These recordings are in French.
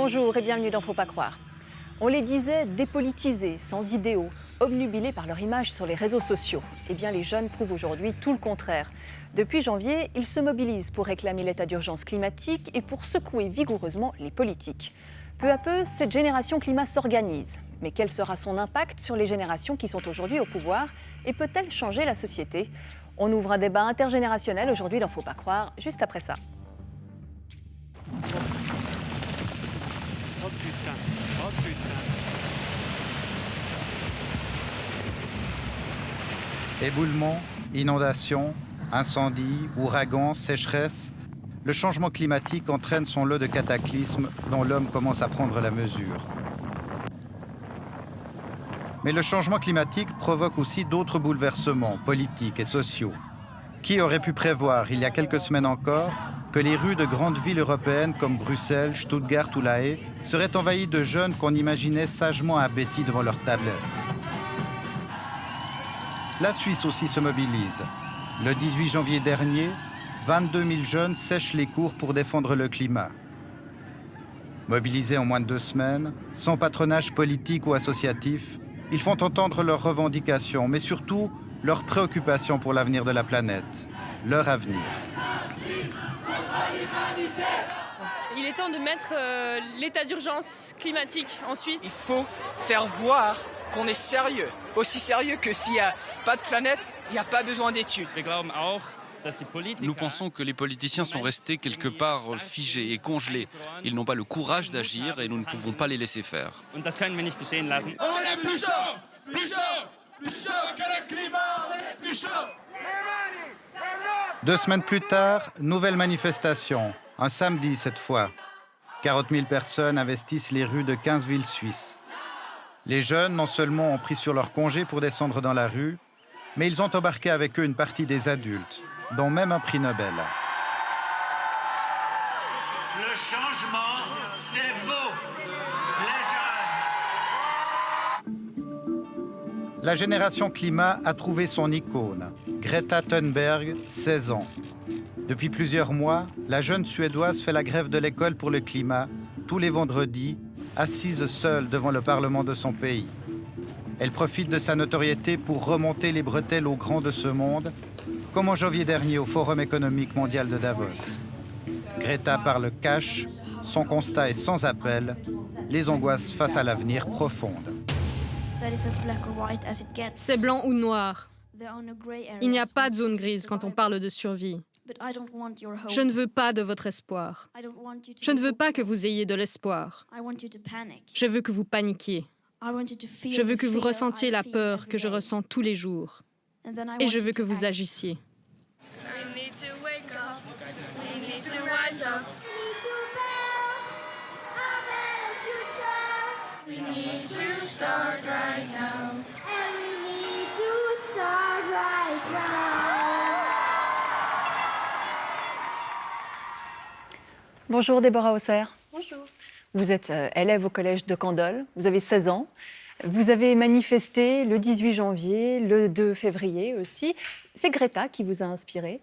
Bonjour et bienvenue dans Faut pas croire. On les disait dépolitisés, sans idéaux, obnubilés par leur image sur les réseaux sociaux. Eh bien, les jeunes prouvent aujourd'hui tout le contraire. Depuis janvier, ils se mobilisent pour réclamer l'état d'urgence climatique et pour secouer vigoureusement les politiques. Peu à peu, cette génération climat s'organise. Mais quel sera son impact sur les générations qui sont aujourd'hui au pouvoir et peut-elle changer la société? On ouvre un débat intergénérationnel aujourd'hui dans Faut pas croire, juste après ça. Oh putain, oh putain. Éboulements, inondations, incendies, ouragans, sécheresses, le changement climatique entraîne son lot de cataclysmes dont l'homme commence à prendre la mesure. Mais le changement climatique provoque aussi d'autres bouleversements politiques et sociaux. Qui aurait pu prévoir, il y a quelques semaines encore, que les rues de grandes villes européennes comme Bruxelles, Stuttgart ou La Haye seraient envahies de jeunes qu'on imaginait sagement abêtis devant leurs tablettes? La Suisse aussi se mobilise. Le 18 janvier dernier, 22 000 jeunes sèchent les cours pour défendre le climat. Mobilisés en moins de 2 semaines, sans patronage politique ou associatif, ils font entendre leurs revendications, mais surtout leurs préoccupations pour l'avenir de la planète, leur avenir. Il est temps de mettre l'état d'urgence climatique en Suisse. Il faut faire voir qu'on est sérieux. Aussi sérieux que s'il n'y a pas de planète, il n'y a pas besoin d'études. Nous pensons que les politiciens sont restés quelque part figés et congelés. Ils n'ont pas le courage d'agir et nous ne pouvons pas les laisser faire. On est plus chaud, plus chaud, plus chaud que le climat, on est plus chaud. 2 semaines plus tard, nouvelle manifestation, un samedi cette fois. 40 000 personnes investissent les rues de 15 villes suisses. Les jeunes, non seulement ont pris sur leur congé pour descendre dans la rue, mais ils ont embarqué avec eux une partie des adultes, dont même un prix Nobel. Le changement, c'est vous, les jeunes. La génération climat a trouvé son icône, Greta Thunberg, 16 ans. Depuis plusieurs mois, la jeune Suédoise fait la grève de l'école pour le climat, tous les vendredis, assise seule devant le Parlement de son pays. Elle profite de sa notoriété pour remonter les bretelles aux grands de ce monde, comme en janvier dernier au Forum économique mondial de Davos. Greta parle cash, son constat est sans appel, les angoisses face à l'avenir profondes. C'est blanc ou noir. Il n'y a pas de zone grise quand on parle de survie. Je ne veux pas de votre espoir. Je ne veux pas que vous ayez de l'espoir. Je veux que vous paniquiez. Je veux que vous ressentiez la peur que je ressens tous les jours. Et je veux que vous agissiez. Bonjour Déborah Hausser. Bonjour. Vous êtes élève au collège de Candolle, vous avez 16 ans. Vous avez manifesté le 18 janvier, le 2 février aussi. C'est Greta qui vous a inspiré?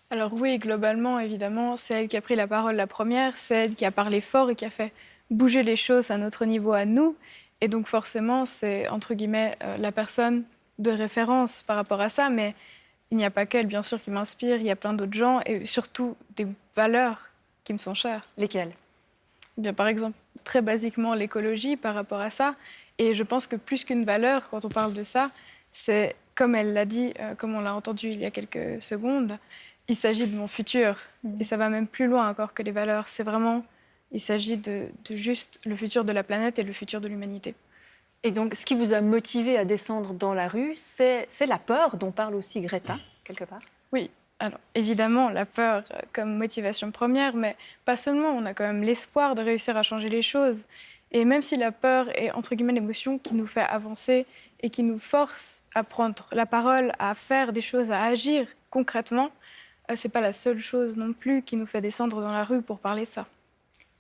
Alors oui, globalement, évidemment, c'est elle qui a pris la parole la première, c'est elle qui a parlé fort et qui a fait bouger les choses à notre niveau, à nous. Et donc forcément, c'est entre guillemets la personne de référence par rapport à ça. Mais il n'y a pas qu'elle, bien sûr, qui m'inspire, il y a plein d'autres gens et surtout des valeurs qui me sont chères. Lesquelles? Bien, par exemple, très basiquement, l'écologie par rapport à ça. Et je pense que plus qu'une valeur, quand on parle de ça, c'est, comme elle l'a dit, comme on l'a entendu il y a quelques secondes, il s'agit de mon futur. Et ça va même plus loin encore que les valeurs. C'est vraiment, il s'agit de juste le futur de la planète et le futur de l'humanité. Et donc, ce qui vous a motivé à descendre dans la rue, c'est la peur dont parle aussi Greta, quelque part? Oui. Alors, évidemment, la peur comme motivation première, mais pas seulement. On a quand même l'espoir de réussir à changer les choses. Et même si la peur est, entre guillemets, l'émotion qui nous fait avancer et qui nous force à prendre la parole, à faire des choses, à agir concrètement, c'est pas la seule chose non plus qui nous fait descendre dans la rue pour parler de ça.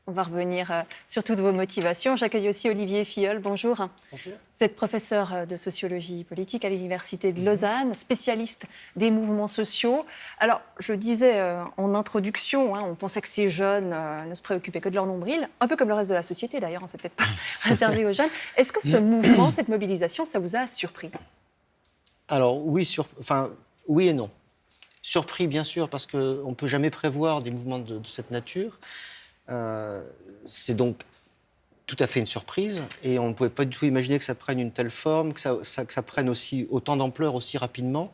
On va revenir sur toutes vos motivations. J'accueille aussi Olivier Filleul. Bonjour. Bonjour. Vous êtes professeur de sociologie politique à l'Université de Lausanne, spécialiste des mouvements sociaux. Alors, je disais en introduction, on pensait que ces jeunes ne se préoccupaient que de leur nombril, un peu comme le reste de la société d'ailleurs, c'est peut-être pas réservé aux jeunes. Est-ce que ce mouvement, cette mobilisation, ça vous a surpris? Alors oui et non. Surpris, bien sûr, parce qu'on ne peut jamais prévoir des mouvements de cette nature. C'est donc tout à fait une surprise et on ne pouvait pas du tout imaginer que ça prenne une telle forme, que ça prenne aussi autant d'ampleur aussi rapidement.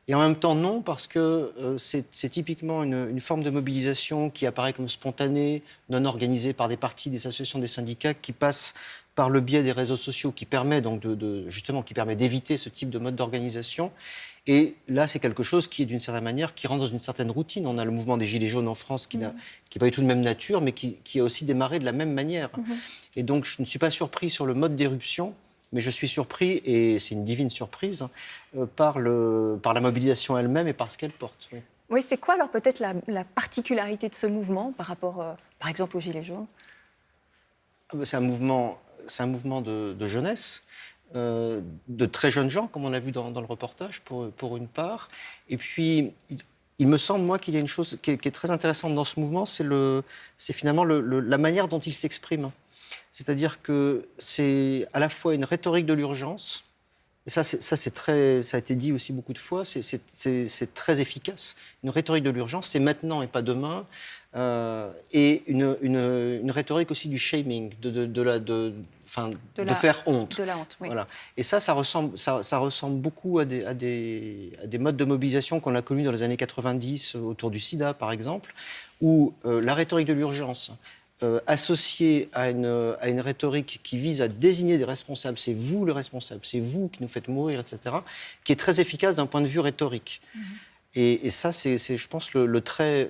Et en même temps, non, parce que c'est typiquement une forme de mobilisation qui apparaît comme spontanée, non organisée par des partis, des associations, des syndicats, qui passe par le biais des réseaux sociaux, qui permet donc justement d'éviter ce type de mode d'organisation. Et là, c'est quelque chose qui est d'une certaine manière, qui rentre dans une certaine routine. On a le mouvement des Gilets jaunes en France qui n'est pas du tout de même nature, mais qui a aussi démarré de la même manière. Et donc, je ne suis pas surpris sur le mode d'éruption, mais je suis surpris, et c'est une divine surprise, par la mobilisation elle-même et par ce qu'elle porte. Oui, c'est quoi alors peut-être la particularité de ce mouvement par rapport, par exemple, aux Gilets jaunes? C'est un mouvement de jeunesse. De très jeunes gens, comme on l'a vu dans le reportage, pour une part. Et puis, il me semble, moi, qu'il y a une chose qui est très intéressante dans ce mouvement, c'est finalement la manière dont il s'exprime. C'est-à-dire que c'est à la fois une rhétorique de l'urgence, et ça a été dit aussi beaucoup de fois, c'est très efficace. Une rhétorique de l'urgence, c'est maintenant et pas demain, et une rhétorique aussi du shaming, de faire honte. De la honte, oui. Voilà. Et ça ressemble beaucoup à des modes de mobilisation qu'on a connus dans les années 90, autour du sida, par exemple, où la rhétorique de l'urgence, associée à une rhétorique qui vise à désigner des responsables, c'est vous le responsable, c'est vous qui nous faites mourir, etc., qui est très efficace d'un point de vue rhétorique. Et ça, c'est, je pense,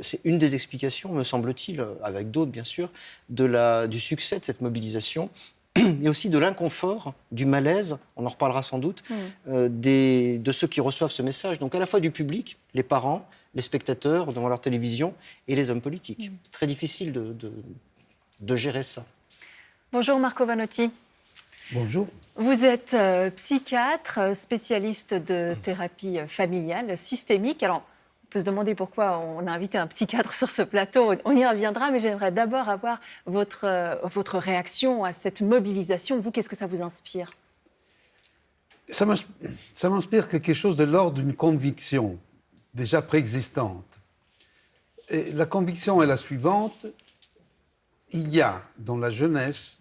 c'est une des explications, me semble-t-il, avec d'autres, bien sûr, du succès de cette mobilisation, et aussi de l'inconfort, du malaise, on en reparlera sans doute, de ceux qui reçoivent ce message. Donc à la fois du public, les parents, les spectateurs devant leur télévision, et les hommes politiques. C'est très difficile de gérer ça. Bonjour Marco Vanotti. Bonjour. Vous êtes psychiatre, spécialiste de thérapie familiale systémique. Alors, on peut se demander pourquoi on a invité un psychiatre sur ce plateau. On y reviendra, mais j'aimerais d'abord avoir votre réaction à cette mobilisation. Vous, qu'est-ce que ça vous inspire? Ça m'inspire quelque chose de l'ordre d'une conviction déjà préexistante. Et la conviction est la suivante. Il y a dans la jeunesse,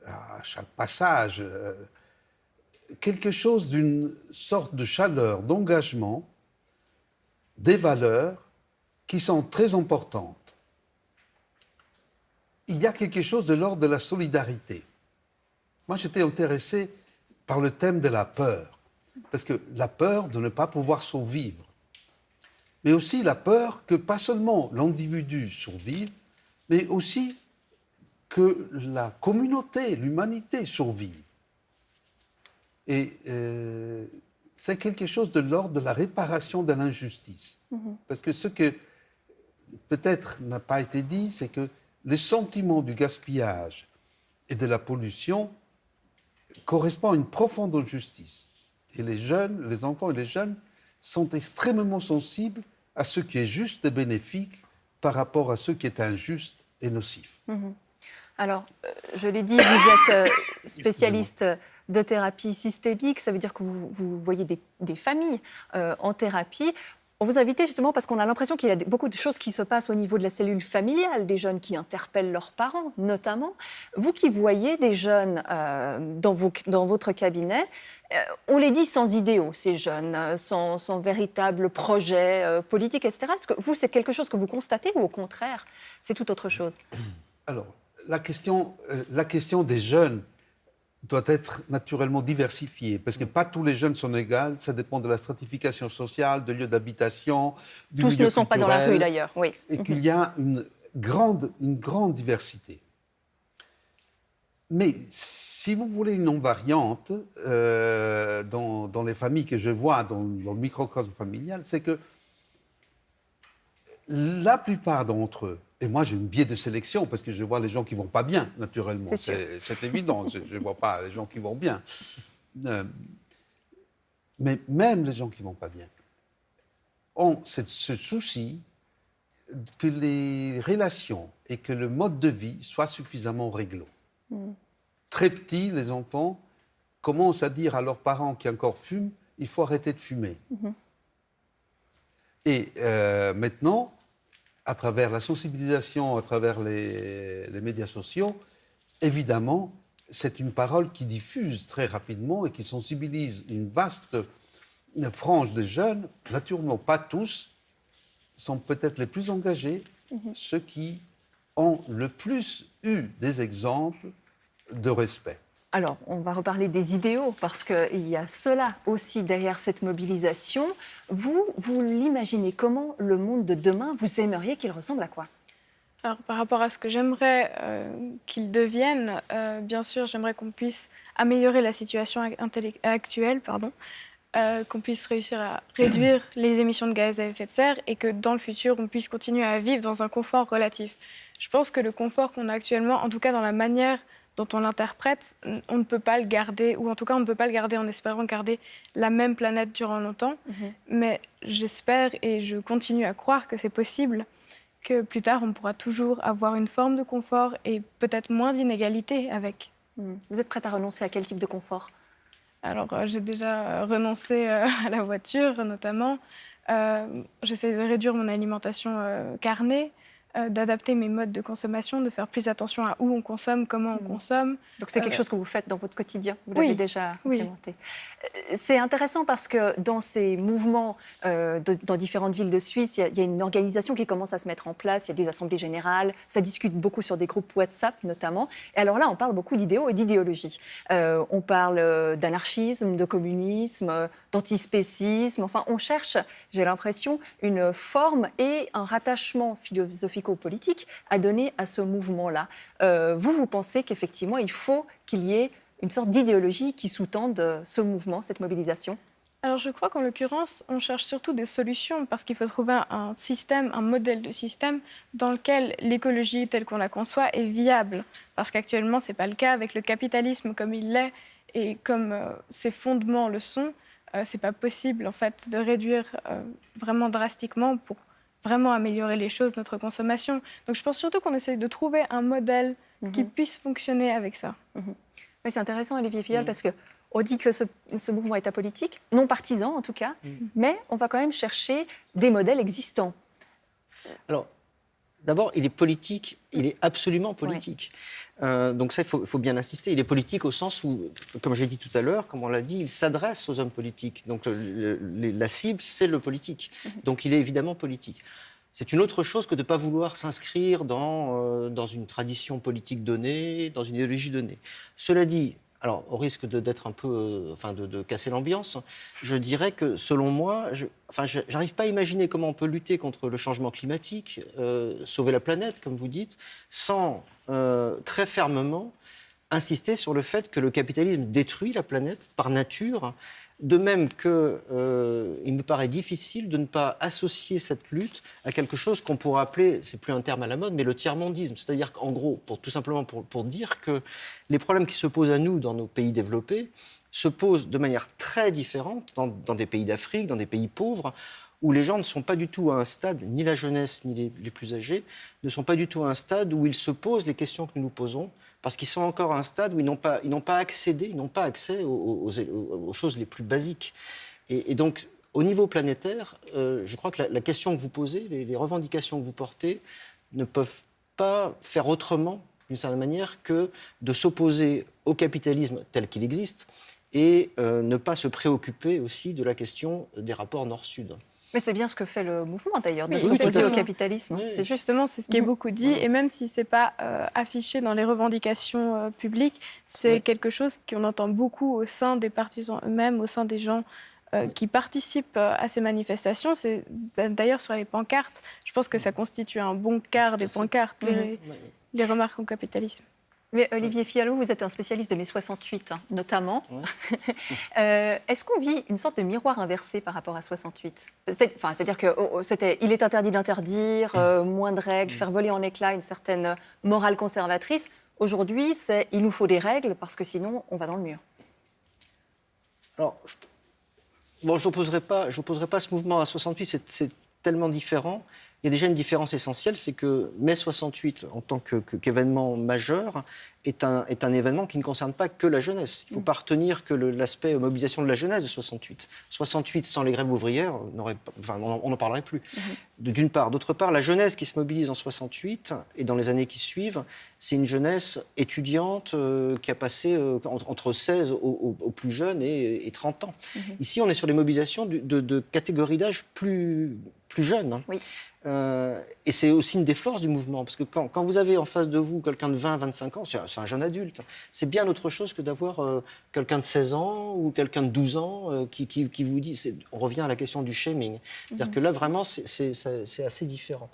à chaque passage, quelque chose d'une sorte de chaleur, d'engagement, des valeurs qui sont très importantes. Il y a quelque chose de l'ordre de la solidarité. Moi, j'étais intéressé par le thème de la peur, parce que la peur de ne pas pouvoir survivre, mais aussi la peur que pas seulement l'individu survive, mais aussi que la communauté, l'humanité survive. Et c'est quelque chose de l'ordre de la réparation de l'injustice. Parce que ce que peut-être n'a pas été dit, c'est que le sentiment du gaspillage et de la pollution correspond à une profonde injustice. Et les jeunes, les enfants et les jeunes sont extrêmement sensibles à ce qui est juste et bénéfique par rapport à ce qui est injuste et nocif. Alors, je l'ai dit, vous êtes spécialiste de thérapie systémique. Ça veut dire que vous voyez des familles en thérapie. On vous a invité justement parce qu'on a l'impression qu'il y a beaucoup de choses qui se passent au niveau de la cellule familiale, des jeunes qui interpellent leurs parents, notamment. Vous qui voyez des jeunes dans votre cabinet, on les dit sans idéaux, ces jeunes, sans véritable projet politique, etc. Est-ce que vous, c'est quelque chose que vous constatez ou au contraire, c'est tout autre chose? Alors, la question des jeunes doit être naturellement diversifiée, parce que pas tous les jeunes sont égaux, ça dépend de la stratification sociale, de lieu d'habitation, du milieu Tous ne sont pas dans la rue d'ailleurs, oui. Et qu'il y a une grande diversité. Mais si vous voulez une non-variante, dans les familles que je vois, dans le microcosme familial, c'est que la plupart d'entre eux Et moi, j'ai un biais de sélection parce que je vois les gens qui vont pas bien, naturellement. C'est évident, je ne vois pas les gens qui vont bien. Mais même les gens qui vont pas bien ont ce souci que les relations et que le mode de vie soient suffisamment réglo. Très petits, les enfants commencent à dire à leurs parents qui encore fument, il faut arrêter de fumer. Et maintenant, à travers la sensibilisation, à travers les médias sociaux, évidemment, c'est une parole qui diffuse très rapidement et qui sensibilise une vaste frange de jeunes, naturellement pas tous, sont peut-être les plus engagés, ceux qui ont le plus eu des exemples de respect. Alors, on va reparler des idéaux, parce qu'il y a cela aussi derrière cette mobilisation. Vous l'imaginez comment, le monde de demain? Vous aimeriez qu'il ressemble à quoi? Alors, par rapport à ce que j'aimerais qu'il devienne, bien sûr, j'aimerais qu'on puisse améliorer la situation actuelle, qu'on puisse réussir à réduire les émissions de gaz à effet de serre et que dans le futur, on puisse continuer à vivre dans un confort relatif. Je pense que le confort qu'on a actuellement, en tout cas dans la manière dont on l'interprète, on ne peut pas le garder, ou en tout cas on ne peut pas le garder en espérant garder la même planète durant longtemps. Mais j'espère et je continue à croire que c'est possible, que plus tard on pourra toujours avoir une forme de confort et peut-être moins d'inégalités avec. Vous êtes prête à renoncer à quel type de confort? Alors j'ai déjà renoncé à la voiture notamment. J'essaie de réduire mon alimentation carnée. D'adapter mes modes de consommation, de faire plus attention à où on consomme, comment on consomme. Donc c'est quelque chose que vous faites dans votre quotidien, vous l'avez déjà implémenté. C'est intéressant parce que dans ces mouvements dans différentes villes de Suisse, il y a une organisation qui commence à se mettre en place, il y a des assemblées générales, ça discute beaucoup sur des groupes WhatsApp notamment. Et alors là, on parle beaucoup d'idéaux et d'idéologie. On parle d'anarchisme, de communisme, d'antispécisme, enfin on cherche, j'ai l'impression, une forme et un rattachement philosophico-politique à donner à ce mouvement-là. Vous pensez qu'effectivement, il faut qu'il y ait une sorte d'idéologie qui sous-tende ce mouvement, cette mobilisation? Alors je crois qu'en l'occurrence, on cherche surtout des solutions parce qu'il faut trouver un système, un modèle de système dans lequel l'écologie telle qu'on la conçoit est viable. Parce qu'actuellement, ce n'est pas le cas avec le capitalisme comme il l'est et comme ses fondements le sont. Ce n'est pas possible en fait de réduire vraiment drastiquement pour vraiment améliorer les choses, notre consommation. Donc je pense surtout qu'on essaie de trouver un modèle qui puisse fonctionner avec ça. Oui, c'est intéressant, Olivier Filleul, parce qu'on dit que ce mouvement est apolitique, non partisan en tout cas, mais on va quand même chercher des modèles existants. Alors, d'abord, il est politique, il est absolument politique. Donc ça, il faut bien insister. Il est politique au sens où, comme j'ai dit tout à l'heure, comme on l'a dit, il s'adresse aux hommes politiques. Donc la cible, c'est le politique. Donc il est évidemment politique. C'est une autre chose que de ne pas vouloir s'inscrire dans une tradition politique donnée, dans une idéologie donnée. Cela dit, alors au risque d'être un peu, de casser l'ambiance, je dirais que selon moi, j'arrive pas à imaginer comment on peut lutter contre le changement climatique, sauver la planète, comme vous dites, sans très fermement insister sur le fait que le capitalisme détruit la planète par nature. De même qu'il me paraît difficile de ne pas associer cette lutte à quelque chose qu'on pourrait appeler, c'est plus un terme à la mode, mais le tiers-mondisme. C'est-à-dire qu'en gros, tout simplement pour dire que les problèmes qui se posent à nous dans nos pays développés se posent de manière très différente dans des pays d'Afrique, dans des pays pauvres, où les gens ne sont pas du tout à un stade, ni la jeunesse ni les plus âgés, ne sont pas du tout à un stade où ils se posent les questions que nous nous posons, parce qu'ils sont encore à un stade où ils n'ont pas accès aux choses les plus basiques. Et donc, au niveau planétaire, je crois que la question que vous posez, les revendications que vous portez, ne peuvent pas faire autrement, d'une certaine manière, que de s'opposer au capitalisme tel qu'il existe et ne pas se préoccuper aussi de la question des rapports nord-sud. Mais c'est bien ce que fait le mouvement d'ailleurs, de s'opposer au capitalisme. Oui. C'est justement c'est ce qui est beaucoup dit, et même si ce n'est pas affiché dans les revendications publiques, c'est quelque chose qu'on entend beaucoup au sein des partisans eux-mêmes, au sein des gens qui participent à ces manifestations. C'est d'ailleurs sur les pancartes, je pense que ça constitue un bon quart des pancartes, les remarques au capitalisme. Mais Olivier Fiallo, vous êtes un spécialiste de mai 68, notamment. Est-ce qu'on vit une sorte de miroir inversé par rapport à 68 ? C'est-à-dire qu'il est interdit d'interdire, moins de règles, faire voler en éclats une certaine morale conservatrice. Aujourd'hui, c'est il nous faut des règles parce que sinon, on va dans le mur. Alors, je n'opposerai pas ce mouvement à 68, c'est tellement différent. Il y a déjà une différence essentielle, c'est que mai 68, en tant qu'événement majeur, est un événement qui ne concerne pas que la jeunesse. Il ne faut pas retenir que l'aspect mobilisation de la jeunesse de 68. 68, sans les grèves ouvrières, on n'en parlerait plus. D'une part. D'autre part, la jeunesse qui se mobilise en 68 et dans les années qui suivent, c'est une jeunesse étudiante qui a passé entre 16 au plus jeune et 30 ans. Ici, on est sur des mobilisations de catégories d'âge plus jeunes. Hein. Oui. Et c'est aussi une des forces du mouvement, parce que quand vous avez en face de vous quelqu'un de 20-25 ans, c'est un jeune adulte. C'est bien autre chose que d'avoir quelqu'un de 16 ans ou quelqu'un de 12 ans qui vous dit... On revient à la question du shaming. C'est-à-dire que là, vraiment, c'est assez différent.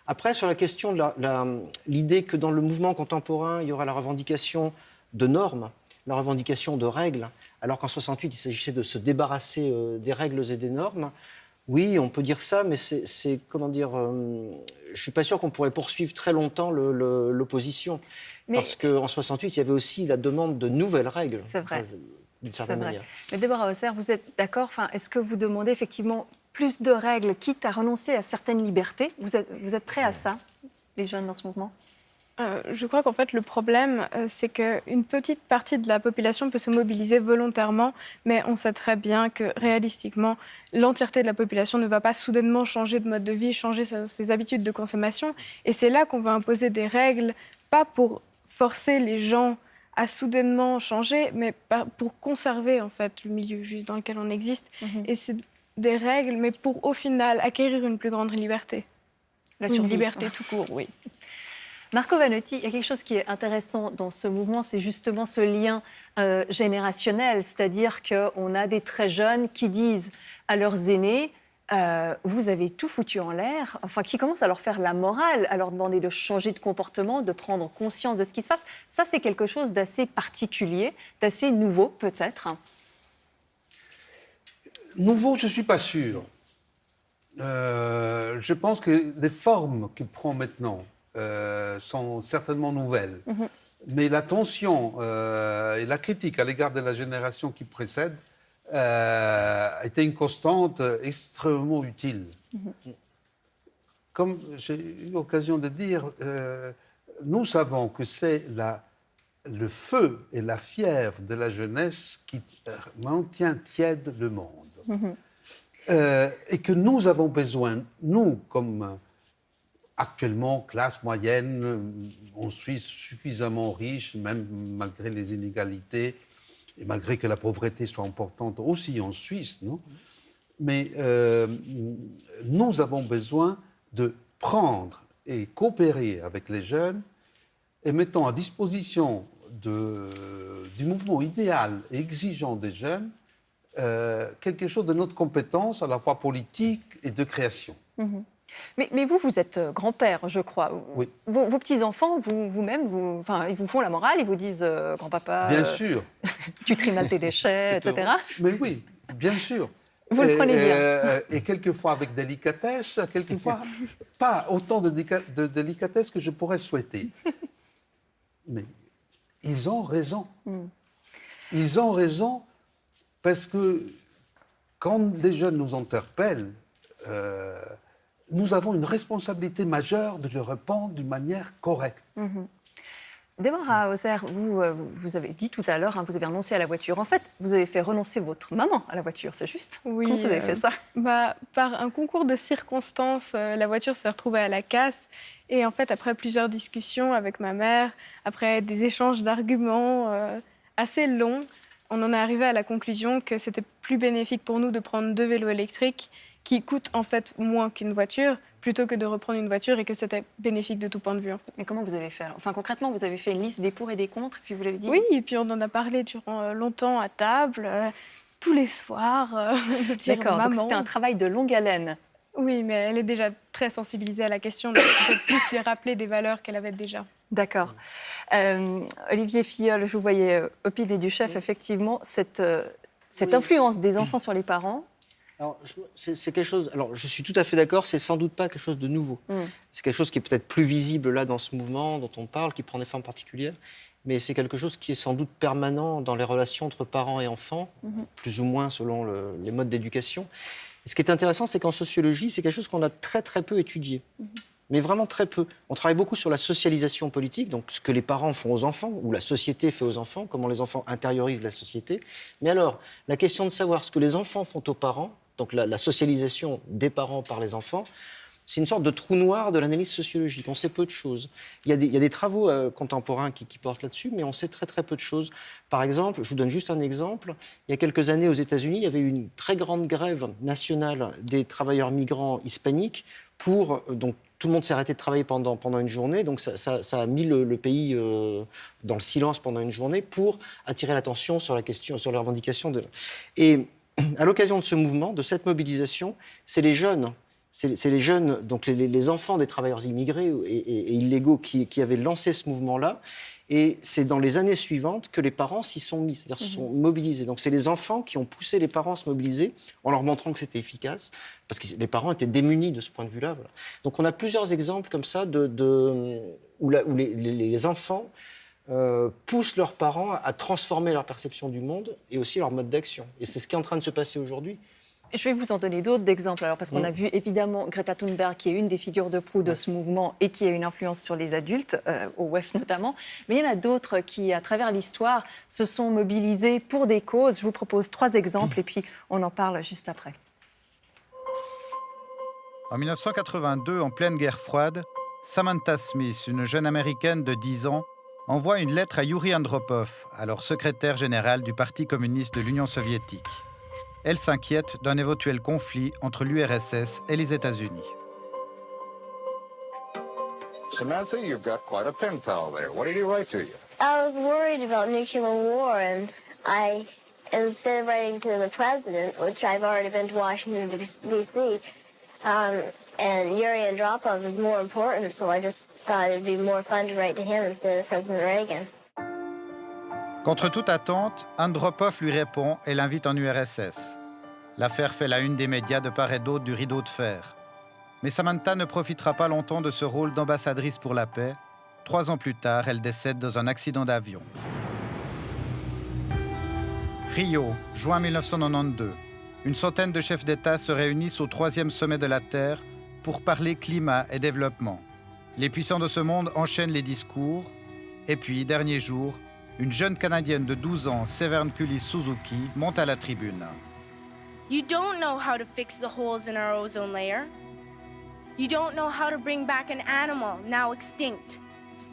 Après, sur la question de l'idée que dans le mouvement contemporain, il y aura la revendication de normes, la revendication de règles, alors qu'en 68, il s'agissait de se débarrasser des règles et des normes. Oui, on peut dire ça, mais c'est comment dire... je ne suis pas sûr qu'on pourrait poursuivre très longtemps l'opposition. Parce qu'en 68, il y avait aussi la demande de nouvelles règles. C'est vrai. D'une certaine manière. Mais Déborah Hausser, vous êtes d'accord ? Est-ce que vous demandez effectivement plus de règles, quitte à renoncer à certaines libertés ? Vous êtes prêts à ça, les jeunes dans ce mouvement ? Je crois qu'en fait, le problème, c'est qu'une petite partie de la population peut se mobiliser volontairement, mais on sait très bien que, réalistiquement, l'entièreté de la population ne va pas soudainement changer de mode de vie, changer ses habitudes de consommation. Et c'est là qu'on va imposer des règles, pas pour forcer les gens à soudainement changer, mais pour conserver, en fait, le milieu juste dans lequel on existe. Et c'est des règles, mais pour, au final, acquérir une plus grande liberté. Une liberté tout court, oui. Marco Vanotti, il y a quelque chose qui est intéressant dans ce mouvement, c'est justement ce lien générationnel, c'est-à-dire qu'on a des très jeunes qui disent à leurs aînés vous avez tout foutu en l'air, enfin qui commencent à leur faire la morale, à leur demander de changer de comportement, de prendre conscience de ce qui se passe. Ça, c'est quelque chose d'assez particulier, d'assez nouveau peut-être. Nouveau, je ne suis pas sûr. Je pense que les formes qu'il prend maintenant sont certainement nouvelles. Mais la tension et la critique à l'égard de la génération qui précède a été une constante extrêmement utile. Comme j'ai eu l'occasion de dire, nous savons que c'est le feu et la fièvre de la jeunesse qui maintient tiède le monde. Et que nous avons besoin, nous, comme actuellement, classe moyenne, en Suisse suffisamment riche, même malgré les inégalités, et malgré que la pauvreté soit importante aussi en Suisse, non ? Mais nous avons besoin de prendre et coopérer avec les jeunes et mettons à disposition du mouvement idéal et exigeant des jeunes quelque chose de notre compétence à la fois politique et de création. Mais vous êtes grand-père, je crois. Oui. Vos petits-enfants, vous-même, ils vous font la morale, ils vous disent « grand-papa, bien sûr. Tu tries mal tes déchets, etc. » Mais oui, bien sûr. Vous le prenez bien. Et quelquefois avec délicatesse, quelquefois pas autant de délicatesse que je pourrais souhaiter. Mais ils ont raison. Ils ont raison parce que quand des jeunes nous interpellent, nous avons une responsabilité majeure de le répondre d'une manière correcte. Déborah Hausser, vous avez dit tout à l'heure, vous avez renoncé à la voiture. En fait, vous avez fait renoncer votre maman à la voiture, c'est juste ? Oui. Comment vous avez fait ça ? Par un concours de circonstances, la voiture s'est retrouvée à la casse. Et en fait, après plusieurs discussions avec ma mère, après des échanges d'arguments assez longs, on en est arrivé à la conclusion que c'était plus bénéfique pour nous de prendre 2 vélos électriques qui coûtent en fait moins qu'une voiture, plutôt que de reprendre une voiture et que c'était bénéfique de tout point de vue. En fait. Mais comment vous avez fait ? Enfin, concrètement, vous avez fait une liste des pour et des contre, puis vous l'avez dit ? Oui, et puis on en a parlé durant longtemps à table, tous les soirs. D'accord, donc c'était un travail de longue haleine. Oui, mais elle est déjà très sensibilisée à la question, donc on peut plus lui rappeler des valeurs qu'elle avait déjà. D'accord. Olivier Filleul, je vous voyais opiner du chef, effectivement, cette influence des enfants sur les parents. Alors, c'est quelque chose. Alors, je suis tout à fait d'accord. C'est sans doute pas quelque chose de nouveau. C'est quelque chose qui est peut-être plus visible là dans ce mouvement dont on parle, qui prend des formes particulières. Mais c'est quelque chose qui est sans doute permanent dans les relations entre parents et enfants, plus ou moins selon les modes d'éducation. Et ce qui est intéressant, c'est qu'en sociologie, c'est quelque chose qu'on a très très peu étudié. Mais vraiment très peu. On travaille beaucoup sur la socialisation politique, donc ce que les parents font aux enfants, ou la société fait aux enfants, comment les enfants intériorisent la société. Mais alors, la question de savoir ce que les enfants font aux parents, donc la socialisation des parents par les enfants, c'est une sorte de trou noir de l'analyse sociologique. On sait peu de choses. Il y a des travaux contemporains qui portent là-dessus, mais on sait très très peu de choses. Par exemple, je vous donne juste un exemple. Il y a quelques années aux États-Unis, il y avait eu une très grande grève nationale des travailleurs migrants hispaniques pour... donc, tout le monde s'est arrêté de travailler pendant une journée, donc ça a mis le pays dans le silence pendant une journée pour attirer l'attention sur la question, sur les revendications. Et à l'occasion de ce mouvement, de cette mobilisation, c'est les jeunes, donc les enfants des travailleurs immigrés et illégaux qui avaient lancé ce mouvement-là. Et c'est dans les années suivantes que les parents s'y sont mis, c'est-à-dire se sont mobilisés. Donc c'est les enfants qui ont poussé les parents à se mobiliser en leur montrant que c'était efficace, parce que les parents étaient démunis de ce point de vue-là. Voilà. Donc on a plusieurs exemples comme ça où les enfants poussent leurs parents à transformer leur perception du monde et aussi leur mode d'action. Et c'est ce qui est en train de se passer aujourd'hui. Je vais vous en donner d'autres d'exemples, alors, parce qu'on a vu évidemment Greta Thunberg, qui est une des figures de proue de ce mouvement et qui a une influence sur les adultes, au WEF notamment. Mais il y en a d'autres qui, à travers l'histoire, se sont mobilisés pour des causes. Je vous propose 3 exemples et puis on en parle juste après. En 1982, en pleine guerre froide, Samantha Smith, une jeune Américaine de 10 ans, envoie une lettre à Yuri Andropov, alors secrétaire général du Parti communiste de l'Union soviétique. Elle s'inquiète d'un éventuel conflit entre l'URSS et les États-Unis. Samantha, you've got quite a pen pal there. What did he write to you? I was worried about nuclear war, and instead of writing to the president, which I've already been to Washington, D.C., and Yuri Andropov is more important, so I just thought it'd be more fun to write to him instead of President Reagan. Contre toute attente, Andropov lui répond et l'invite en URSS. L'affaire fait la une des médias de part et d'autre du rideau de fer. Mais Samantha ne profitera pas longtemps de ce rôle d'ambassadrice pour la paix. 3 ans plus tard, elle décède dans un accident d'avion. Rio, juin 1992. Une centaine de chefs d'État se réunissent au 3e sommet de la Terre pour parler climat et développement. Les puissants de ce monde enchaînent les discours. Et puis, dernier jour, une jeune Canadienne de 12 ans, Severn Cullis Suzuki, monte à la tribune. You don't know how to fix the holes in our ozone layer. You don't know how to bring back an animal now extinct.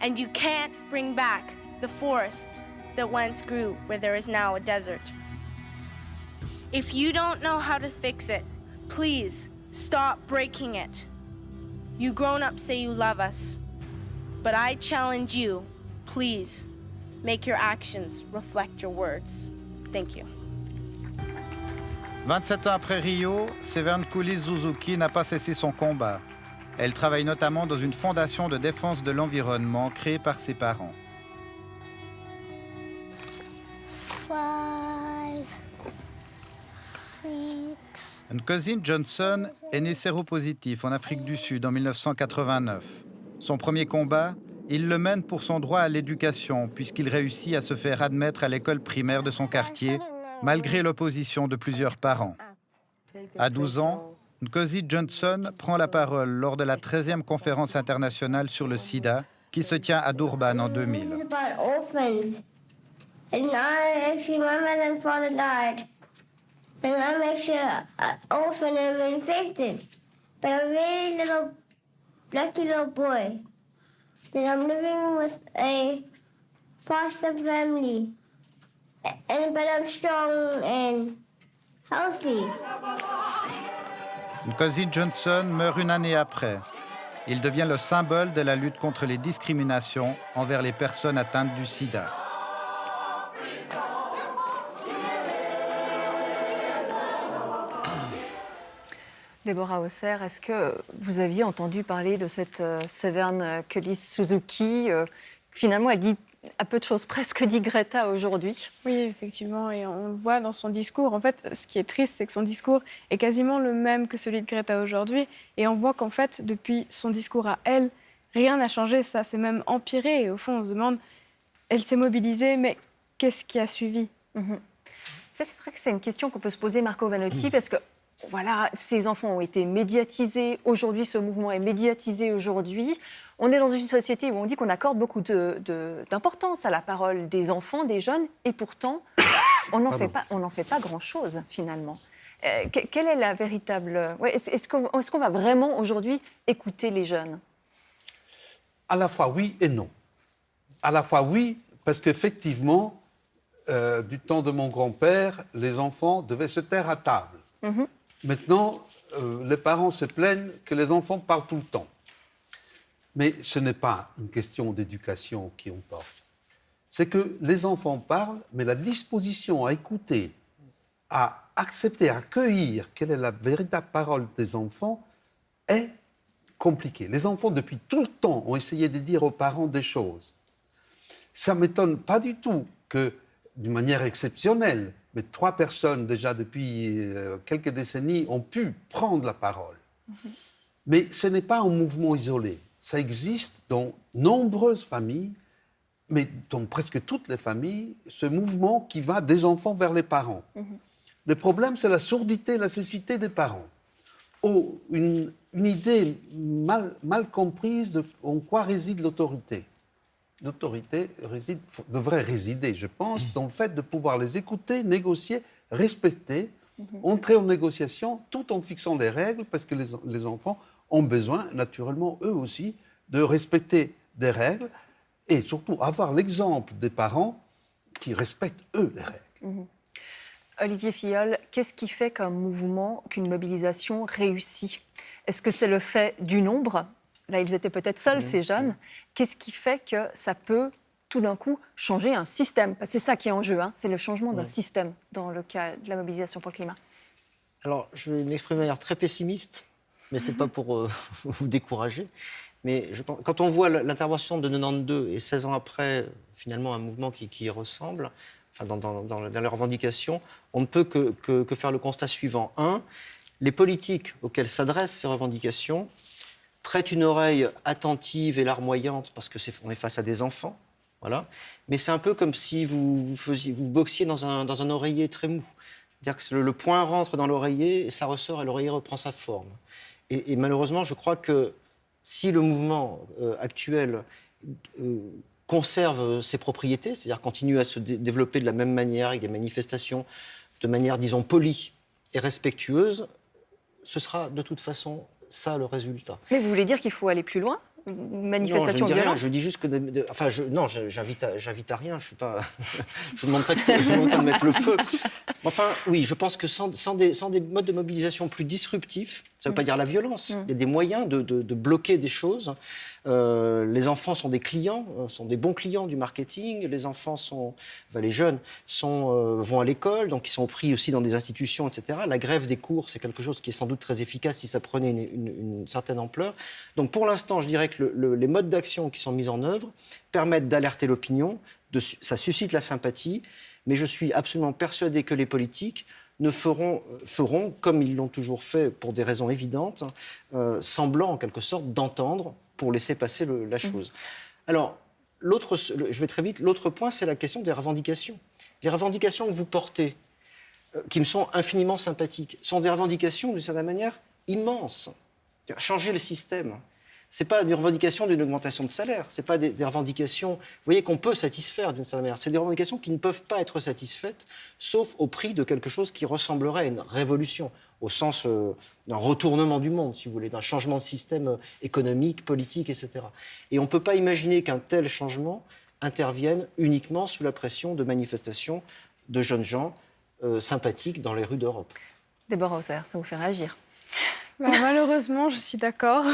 And you can't bring back the forest that once grew where there is now a desert. If you don't know how to fix it, please stop breaking it. You grown-ups say you love us, but I challenge you, please, make your actions reflect your words. Thank you. 27 ans après Rio, Severn Cullis Suzuki n'a pas cessé son combat. Elle travaille notamment dans une fondation de défense de l'environnement créée par ses parents. 5, 6... Nkosi Johnson est né séropositif en Afrique du Sud en 1989. Son premier combat, il le mène pour son droit à l'éducation, puisqu'il réussit à se faire admettre à l'école primaire de son quartier, malgré l'opposition de plusieurs parents. À 12 ans, Nkosi Johnson prend la parole lors de la 13e conférence internationale sur le sida, qui se tient à Durban en 2000. That I'm living with a foster family, but I'm strong and healthy. Nkosi Johnson meurt une année après. Il devient le symbole de la lutte contre les discriminations envers les personnes atteintes du sida. Déborah Hausser, est-ce que vous aviez entendu parler de cette Severn Kelly-Suzuki Finalement, elle dit à peu de choses près ce que dit Greta aujourd'hui. Oui, effectivement, et on le voit dans son discours. En fait, ce qui est triste, c'est que son discours est quasiment le même que celui de Greta aujourd'hui. Et on voit qu'en fait, depuis son discours à elle, rien n'a changé, ça s'est même empiré. Et au fond, on se demande, elle s'est mobilisée, mais qu'est-ce qui a suivi? Ça, c'est vrai que c'est une question qu'on peut se poser, Marco Vanotti, parce que voilà, ces enfants ont été médiatisés. Aujourd'hui, ce mouvement est médiatisé aujourd'hui. On est dans une société où on dit qu'on accorde beaucoup d'importance à la parole des enfants, des jeunes, et pourtant, on n'en fait pas grand-chose, finalement. Quelle est la véritable... Est-ce qu'on va vraiment, aujourd'hui, écouter les jeunes? À la fois oui et non. À la fois oui, parce qu'effectivement, du temps de mon grand-père, les enfants devaient se taire à table. Maintenant, les parents se plaignent que les enfants parlent tout le temps. Mais ce n'est pas une question d'éducation qui importe. C'est que les enfants parlent, mais la disposition à écouter, à accepter, à accueillir quelle est la véritable parole des enfants est compliquée. Les enfants, depuis tout le temps, ont essayé de dire aux parents des choses. Ça ne m'étonne pas du tout que, d'une manière exceptionnelle, mais 3 personnes déjà depuis quelques décennies ont pu prendre la parole. Mais ce n'est pas un mouvement isolé. Ça existe dans nombreuses familles, mais dans presque toutes les familles, ce mouvement qui va des enfants vers les parents. Le problème, c'est la surdité, la cécité des parents. Une idée mal comprise de en quoi réside l'autorité. L'autorité devrait résider, je pense, dans le fait de pouvoir les écouter, négocier, respecter, entrer en négociation tout en fixant des règles, parce que les enfants ont besoin, naturellement, eux aussi, de respecter des règles et surtout avoir l'exemple des parents qui respectent, eux, les règles. Olivier Filleul, qu'est-ce qui fait qu'un mouvement, qu'une mobilisation réussit? Est-ce que c'est le fait du nombre? Là, ils étaient peut-être seuls, ces jeunes. Qu'est-ce qui fait que ça peut, tout d'un coup, changer un système? Parce que c'est ça qui est en jeu, c'est le changement d'un système dans le cas de la mobilisation pour le climat. Alors, je vais m'exprimer de manière très pessimiste, mais ce n'est pas pour vous décourager. Mais je pense, quand on voit l'intervention de 92 et 16 ans après, finalement, un mouvement qui y ressemble, enfin, dans les revendications, on ne peut que faire le constat suivant. 1, les politiques auxquelles s'adressent ces revendications prêtent une oreille attentive et larmoyante parce qu'on est face à des enfants. Voilà. Mais c'est un peu comme si vous boxiez dans un oreiller très mou. C'est-à-dire que le point rentre dans l'oreiller et ça ressort et l'oreiller reprend sa forme. Et malheureusement, je crois que si le mouvement actuel conserve ses propriétés, c'est-à-dire continue à se développer de la même manière, avec des manifestations de manière, disons, polie et respectueuse, ce sera de toute façon ça le résultat. Mais vous voulez dire qu'il faut aller plus loin? Une manifestation violente? Rien, je dis juste que... j'invite à rien, je suis pas... je ne demande pas de mettre le feu. Enfin, oui, je pense que sans des modes de mobilisation plus disruptifs, ça ne veut pas dire la violence, il y a des moyens de bloquer des choses. Les enfants sont des clients, sont des bons clients du marketing. Les enfants les jeunes vont à l'école, donc ils sont pris aussi dans des institutions, etc. La grève des cours, c'est quelque chose qui est sans doute très efficace si ça prenait une certaine ampleur. Donc pour l'instant, je dirais que les modes d'action qui sont mis en œuvre permettent d'alerter l'opinion, ça suscite la sympathie, mais je suis absolument persuadé que les politiques feront, comme ils l'ont toujours fait pour des raisons évidentes, semblant en quelque sorte d'entendre pour laisser passer la chose. Alors, je vais très vite, l'autre point, c'est la question des revendications. Les revendications que vous portez, qui me sont infiniment sympathiques, sont des revendications, d'une certaine manière, immenses. Changer le système. Ce n'est pas des revendications d'une augmentation de salaire, ce n'est pas des revendications, vous voyez, qu'on peut satisfaire d'une certaine manière. C'est des revendications qui ne peuvent pas être satisfaites, sauf au prix de quelque chose qui ressemblerait à une révolution, au sens d'un retournement du monde, si vous voulez, d'un changement de système économique, politique, etc. Et on ne peut pas imaginer qu'un tel changement intervienne uniquement sous la pression de manifestations de jeunes gens sympathiques dans les rues d'Europe. Déborah Hausser, ça vous fait réagir? Malheureusement, je suis d'accord.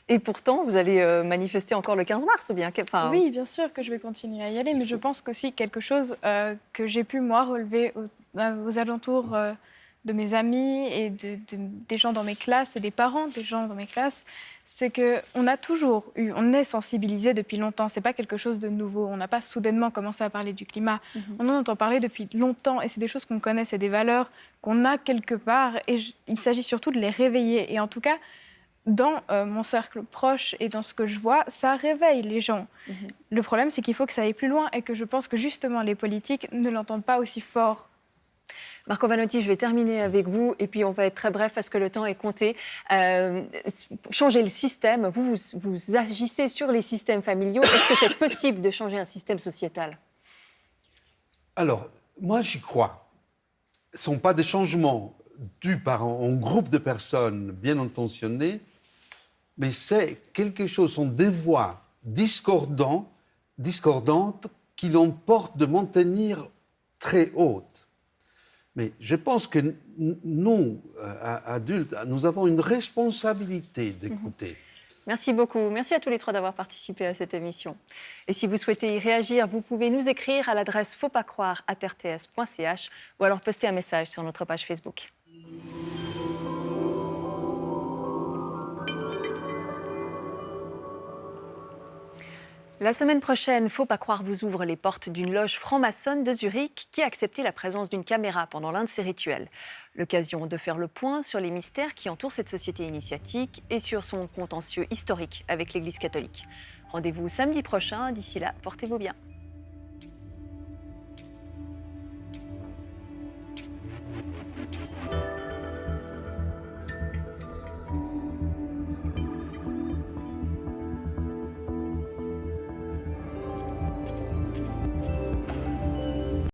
Et pourtant, vous allez manifester encore le 15 mars, ou bien Oui, bien sûr que je vais continuer à y aller, mais je pense qu'aussi quelque chose que j'ai pu, moi, relever aux alentours de mes amis et des gens dans mes classes et des parents des gens dans mes classes, c'est qu'on a toujours eu, on est sensibilisé depuis longtemps, c'est pas quelque chose de nouveau, on n'a pas soudainement commencé à parler du climat, on en entend parler depuis longtemps et c'est des choses qu'on connaît, c'est des valeurs qu'on a quelque part et il s'agit surtout de les réveiller et en tout cas, dans mon cercle proche et dans ce que je vois, ça réveille les gens. Le problème, c'est qu'il faut que ça aille plus loin et que je pense que justement les politiques ne l'entendent pas aussi fort. Marco Vanotti, je vais terminer avec vous et puis on va être très bref parce que le temps est compté. Changer le système, vous agissez sur les systèmes familiaux. Est-ce que c'est possible de changer un système sociétal? Alors, moi j'y crois. Ce ne sont pas des changements dus par un groupe de personnes bien intentionnées, mais c'est quelque chose, sont des voix discordantes qui l'emportent de maintenir très haute. Mais je pense que nous, adultes, nous avons une responsabilité d'écouter. Merci beaucoup. Merci à tous les trois d'avoir participé à cette émission. Et si vous souhaitez y réagir, vous pouvez nous écrire à l'adresse fautpascroire@rts.ch ou alors poster un message sur notre page Facebook. La semaine prochaine, Faut pas croire vous ouvre les portes d'une loge franc-maçonne de Zurich qui a accepté la présence d'une caméra pendant l'un de ses rituels. L'occasion de faire le point sur les mystères qui entourent cette société initiatique et sur son contentieux historique avec l'Église catholique. Rendez-vous samedi prochain. D'ici là, portez-vous bien.